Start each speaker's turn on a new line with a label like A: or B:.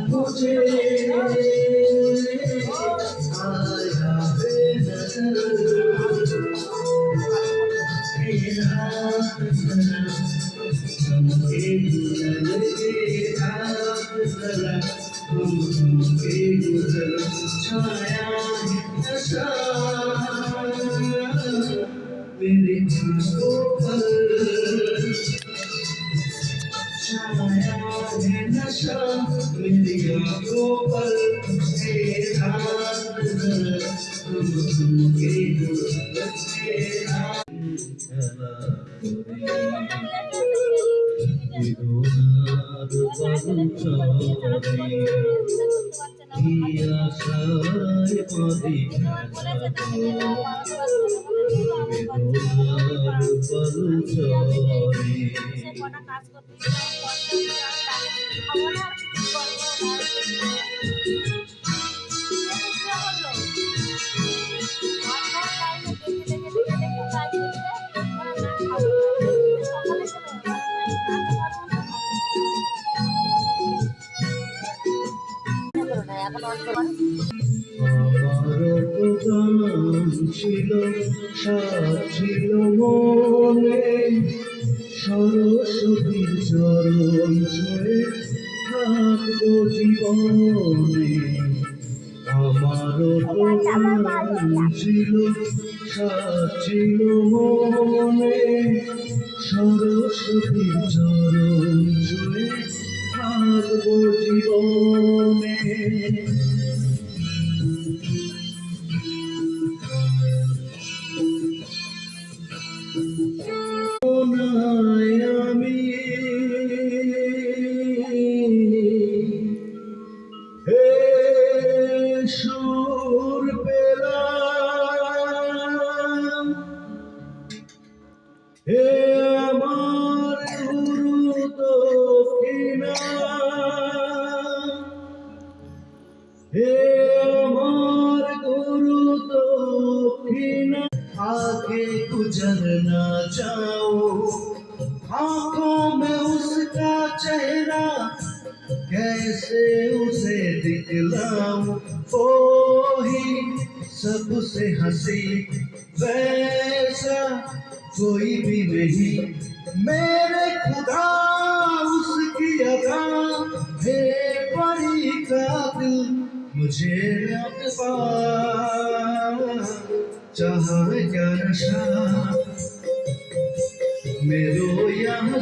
A: मुझे आया है नजर मेरा सनम तुमके गुजर के रात जरा तुमके गुजर छाया है नशा मेरे आँखों पर छाया है नशा मेरी आँखों पर तेरा नज़र तुमके गुजर के रात ছিল সাজিল মনে সরস্বতীর চরণ ছুঁয়ে থাকবো জীবনে আমার ছিল সাজিল মনে সরস্বতীর চরণ ছুঁয়ে থাকবো জীবনে আমি হে সুর পেলাম হে আমার গুরু দক্ষিণা হে আমার গুরু दक्षिणा आगे गुजर ना जाओ आंखों में उसका चेहरा कैसे उसे दिखलाऊं ओ ही सबसे हंसी वैसा कोई भी नहीं मेरे खुदा उसकी अदा है परी का दिल मुझे रब्बा चाहा क्या नशा मेरो यहाँ